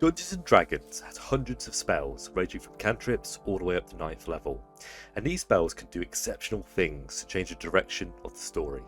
Dungeons & Dragons has hundreds of spells, ranging from cantrips all the way up to 9th level, and these spells can do exceptional things to change the direction of the story.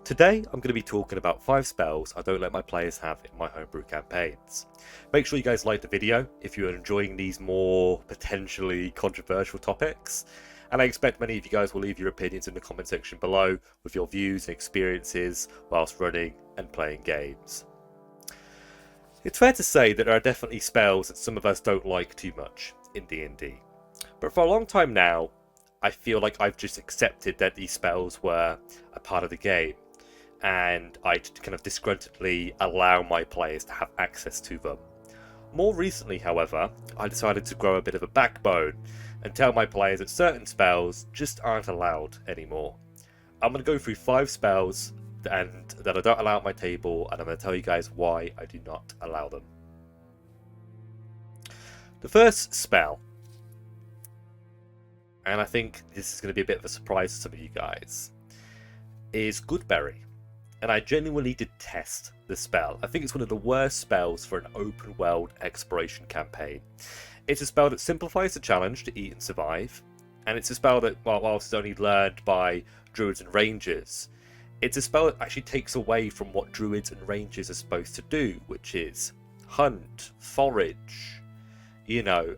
Today I'm going to be talking about 5 spells I don't let my players have in my homebrew campaigns. Make sure you guys like the video if you're enjoying these more potentially controversial topics, and I expect many of you guys will leave your opinions in the comment section below with your views and experiences whilst running and playing games. It's fair to say that there are definitely spells that some of us don't like too much in D&D. But for a long time now, I feel like I've just accepted that these spells were a part of the game, and I'd kind of disgruntledly allow my players to have access to them. More recently, however, I decided to grow a bit of a backbone and tell my players that certain spells just aren't allowed anymore. I'm going to go through 5 spells and that I don't allow at my table, and I'm going to tell you guys why I do not allow them. The first spell, and I think this is going to be a bit of a surprise to some of you guys, is Goodberry. And I genuinely detest the spell. I think it's one of the worst spells for an open world exploration campaign. It's a spell that simplifies the challenge to eat and survive, and it's a spell that, whilst it's only learned by druids and rangers, it's a spell that actually takes away from what druids and rangers are supposed to do, which is hunt, forage,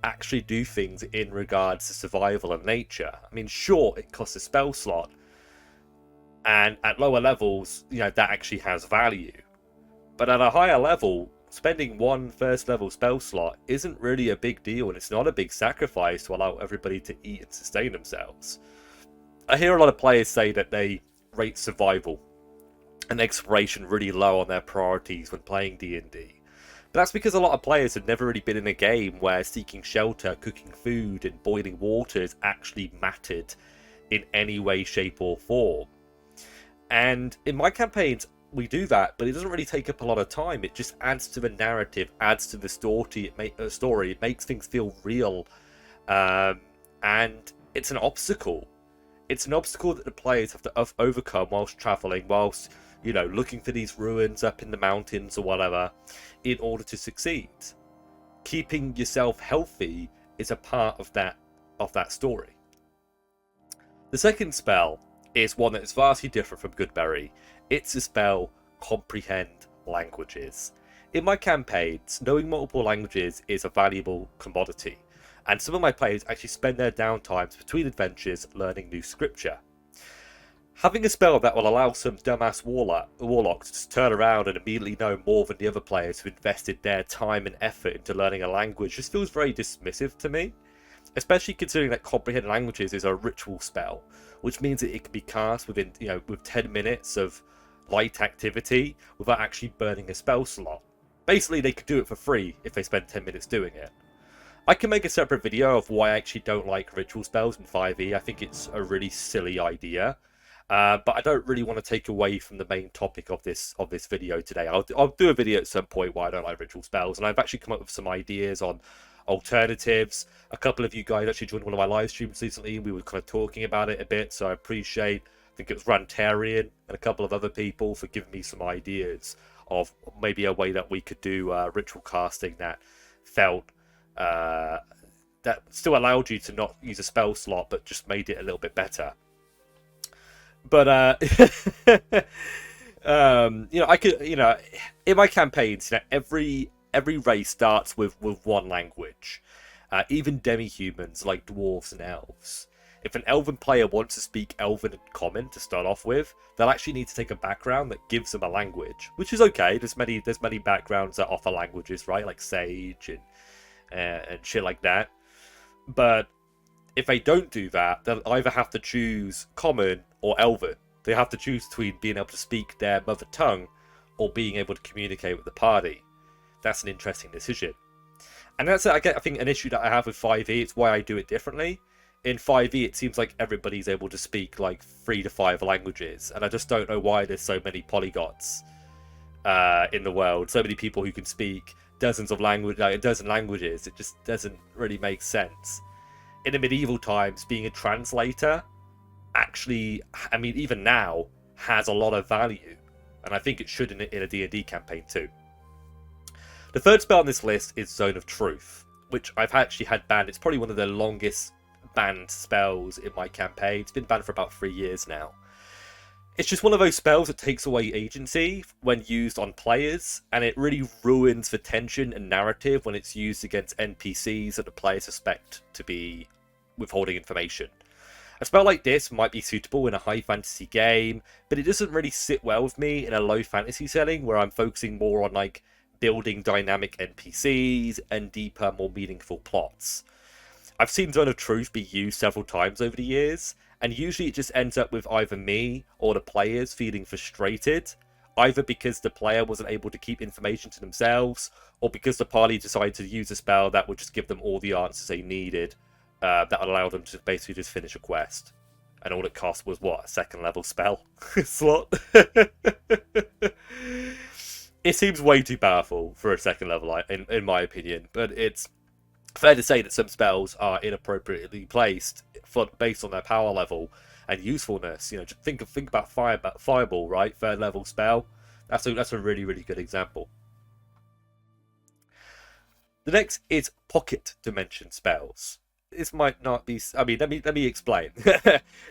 actually do things in regards to survival and nature. I mean, sure, it costs a spell slot, and at lower levels, that actually has value. But at a higher level, spending one first level spell slot isn't really a big deal, and it's not a big sacrifice to allow everybody to eat and sustain themselves. I hear a lot of players say that they rate survival and exploration really low on their priorities when playing D&D. But that's because a lot of players have never really been in a game where seeking shelter, cooking food, and boiling water has actually mattered in any way, shape, or form. And in my campaigns, we do that, but it doesn't really take up a lot of time. It just adds to the narrative, adds to the story. It makes things feel real, and it's an obstacle. It's an obstacle that the players have to overcome whilst travelling, whilst looking for these ruins up in the mountains or whatever, in order to succeed. Keeping yourself healthy is a part of that story. The second spell is one that is vastly different from Goodberry. It's a spell, Comprehend Languages. In my campaigns, knowing multiple languages is a valuable commodity, and some of my players actually spend their downtimes between adventures learning new scripture. Having a spell that will allow some dumbass warlock to just turn around and immediately know more than the other players who invested their time and effort into learning a language just feels very dismissive to me. Especially considering that Comprehend Languages is a ritual spell, which means that it can be cast within, with 10 minutes of light activity without actually burning a spell slot. Basically, they could do it for free if they spend 10 minutes doing it. I can make a separate video of why I actually don't like ritual spells in 5e. I think it's a really silly idea, but I don't really want to take away from the main topic of this video today. I'll do a video at some point why I don't like ritual spells, and I've actually come up with some ideas on alternatives. A couple of you guys actually joined one of my live streams recently, and we were kind of talking about it a bit, so I appreciate, I think it was Rantarian and a couple of other people, for giving me some ideas of maybe a way that we could do ritual casting that felt that still allowed you to not use a spell slot but just made it a little bit better. But I could, in my campaigns, every race starts with one language. Even demi-humans like dwarves and elves. If an elven player wants to speak elven and common to start off with, they'll actually need to take a background that gives them a language, which is okay. There's many backgrounds that offer languages, right? Like Sage and shit like that. But if they don't do that, they'll either have to choose common or elven. They have to choose between being able to speak their mother tongue or being able to communicate with the party. That's an interesting decision. And that's, I think, an issue that I have with 5e. It's why I do it differently. In 5e, it seems like everybody's able to speak like 3 to 5 languages, and I just don't know why there's so many polyglots in the world. So many people who can speak dozens of a dozen languages. It just doesn't really make sense. In the medieval times, being a translator actually, I mean, even now, has a lot of value, and I think it should in a D&D campaign too. The third spell on this list is Zone of Truth, which I've actually had banned. It's probably one of the longest banned spells in my campaign. It's been banned for about 3 years now. It's just one of those spells that takes away agency when used on players, and it really ruins the tension and narrative when it's used against NPCs that the players suspect to be withholding information. A spell like this might be suitable in a high fantasy game, but it doesn't really sit well with me in a low fantasy setting where I'm focusing more on like building dynamic NPCs and deeper, more meaningful plots. I've seen Zone of Truth be used several times over the years, and usually it just ends up with either me or the players feeling frustrated, either because the player wasn't able to keep information to themselves, or because the party decided to use a spell that would just give them all the answers they needed, that would allow them to basically just finish a quest. And all it cost was, what, a second level spell slot? It seems way too powerful for a second level, in my opinion, but it's fair to say that some spells are inappropriately placed based on their power level and usefulness. You know, just think about Fireball, right? Third level spell. That's a really, really good example. The next is pocket dimension spells. This might not be. I mean, let me explain.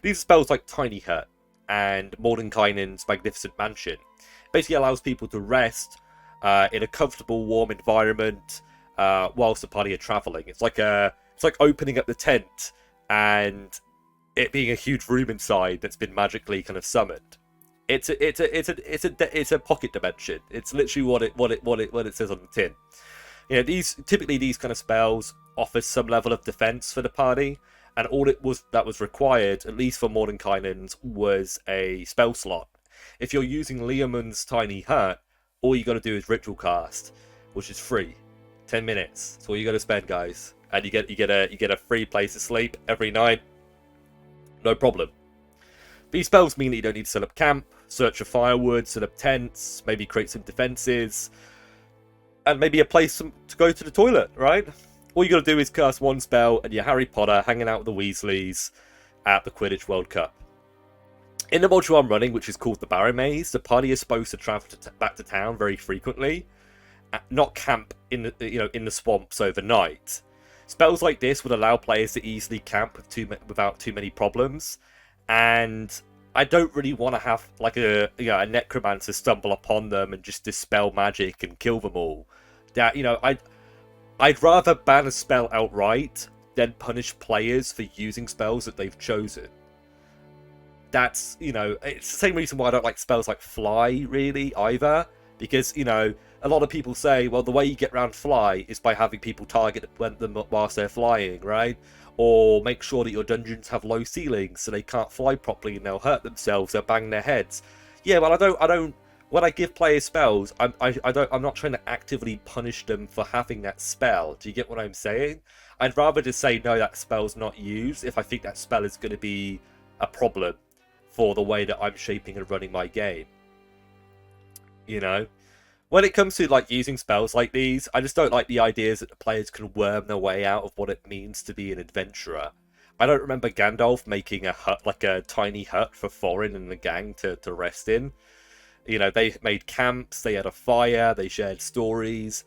These are spells like Tiny Hut and Mordenkainen's Magnificent Mansion. It basically allows people to rest in a comfortable, warm environment whilst the party are traveling. It's like opening up the tent and it being a huge room inside that's been magically kind of summoned. It's a pocket dimension. It's literally what it says on the tin. You know, these kind of spells offer some level of defense for the party, and all that was required, at least for Mordenkainen's, was a spell slot. If you're using Leomund's Tiny Hut, all you got to do is ritual cast, which is free. 10 minutes. That's all you got to spend, guys, and you get a free place to sleep every night. No problem. These spells mean that you don't need to set up camp, search for firewood, set up tents, maybe create some defenses, and maybe a place to go to the toilet, right? All you got to do is cast one spell and you're Harry Potter hanging out with the Weasleys at the Quidditch World Cup. In the module I'm running, which is called the Barrow Maze, the party is supposed to travel back to town very frequently, not camp in the swamps overnight. Spells like this would allow players to easily camp without too many problems, and I don't really want to have like a necromancer stumble upon them and just dispel magic and kill them all. I'd rather ban a spell outright than punish players for using spells that they've chosen. That's, it's the same reason why I don't like spells like Fly, really, either. Because, a lot of people say, well, the way you get around Fly is by having people target them whilst they're flying, right? Or make sure that your dungeons have low ceilings so they can't fly properly and they'll hurt themselves, they'll bang their heads. Yeah, well, I don't. When I give players spells, I'm not trying to actively punish them for having that spell. Do you get what I'm saying? I'd rather just say, no, that spell's not used if I think that spell is going to be a problem for the way that I'm shaping and running my game. When it comes to like using spells like these, I just don't like the ideas that the players can worm their way out of what it means to be an adventurer. I don't remember Gandalf making a hut, like a tiny hut for Thorin and the gang to rest in. They made camps, they had a fire, they shared stories.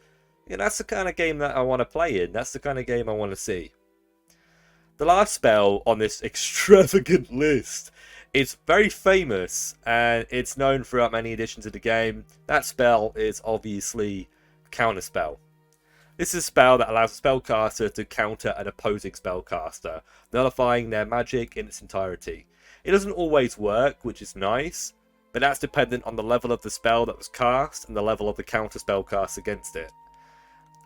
That's the kind of game that I want to play in. That's the kind of game I want to see. The last spell on this extravagant list is very famous, and it's known throughout many editions of the game. That spell is obviously counterspell. This is a spell that allows a spellcaster to counter an opposing spellcaster, nullifying their magic in its entirety. It doesn't always work, which is nice, but that's dependent on the level of the spell that was cast and the level of the counterspell cast against it.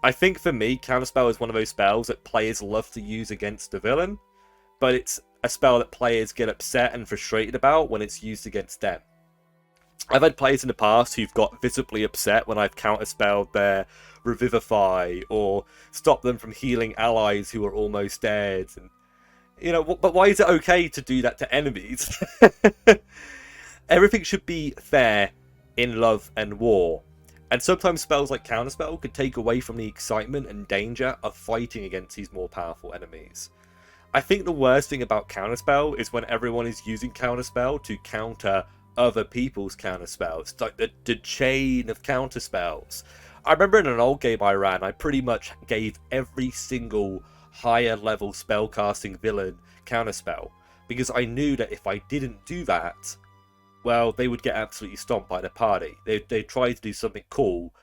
I think for me, counterspell is one of those spells that players love to use against the villain, but it's a spell that players get upset and frustrated about when it's used against them. I've had players in the past who've got visibly upset when I've counterspelled their Revivify or stopped them from healing allies who are almost dead. And but why is it okay to do that to enemies? Everything should be fair in love and war. And sometimes spells like counterspell could take away from the excitement and danger of fighting against these more powerful enemies. I think the worst thing about counterspell is when everyone is using counterspell to counter other people's counterspells. It's like the chain of counterspells. I remember in an old game I ran, I pretty much gave every single higher level spellcasting villain counterspell, because I knew that if I didn't do that, well, they would get absolutely stomped by the party. They'd try to do something cool,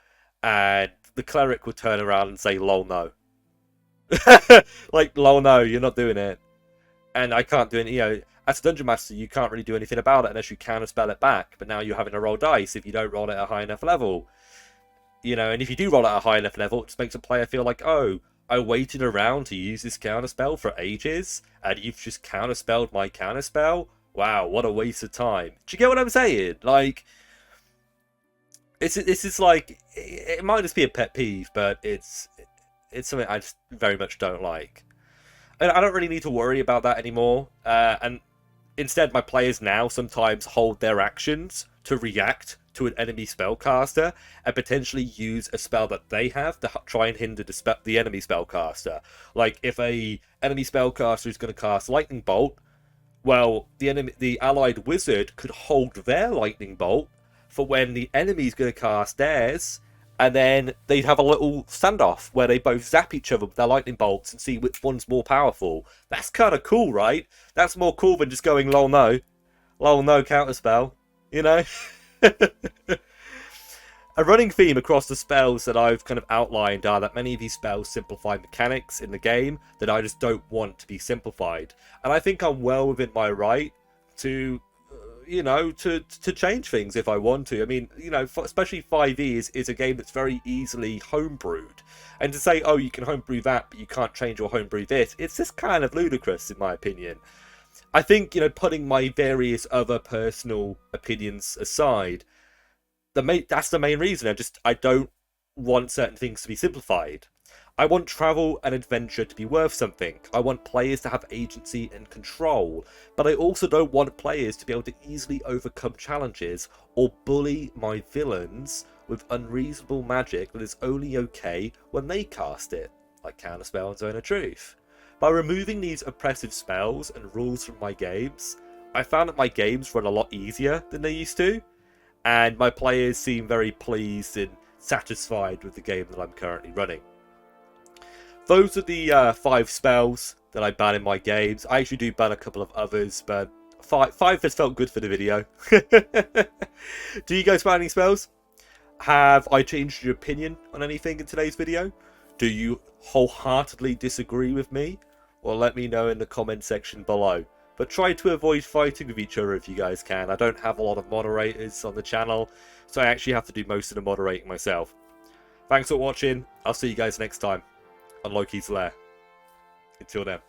and the cleric would turn around and say, lol, no. Like, lol, no, you're not doing it. And I can't do it, as a dungeon master, you can't really do anything about it unless you counterspell it back. But now you're having to roll dice if you don't roll it at a high enough level. And if you do roll at a high enough level, it just makes a player feel like, oh, I waited around to use this counterspell for ages, and you've just counterspelled my counterspell? Wow, what a waste of time. Do you get what I'm saying? Like, this is like, it might just be a pet peeve, but it's something I just very much don't like. And I don't really need to worry about that anymore. And instead, my players now sometimes hold their actions to react to an enemy spellcaster and potentially use a spell that they have to try and hinder the enemy spellcaster. Like, if a enemy spellcaster is going to cast Lightning Bolt, well, the allied wizard could hold their Lightning Bolt for when the enemy's going to cast theirs, and then they'd have a little standoff where they both zap each other with their lightning bolts and see which one's more powerful. That's kind of cool, right? That's more cool than just going lol no counterspell, A running theme across the spells that I've kind of outlined are that many of these spells simplify mechanics in the game that I just don't want to be simplified. And I think I'm well within my right to to change things if I want to. I mean, especially 5e is a game that's very easily homebrewed. And to say, oh, you can homebrew that, but you can't change or homebrew this, it's just kind of ludicrous, in my opinion. I think, putting my various other personal opinions aside, that's the main reason. I don't want certain things to be simplified. I want travel and adventure to be worth something. I want players to have agency and control, but I also don't want players to be able to easily overcome challenges or bully my villains with unreasonable magic that is only okay when they cast it, like Counterspell and Zone of Truth. By removing these oppressive spells and rules from my games, I found that my games run a lot easier than they used to, and my players seem very pleased and satisfied with the game that I'm currently running. Those are the 5 spells that I ban in my games. I actually do ban a couple of others, but 5 has felt good for the video. Do you guys ban any spells? Have I changed your opinion on anything in today's video? Do you wholeheartedly disagree with me? Well, let me know in the comment section below. But try to avoid fighting with each other if you guys can. I don't have a lot of moderators on the channel, so I actually have to do most of the moderating myself. Thanks for watching. I'll see you guys next time on Loki's Lair. Until then.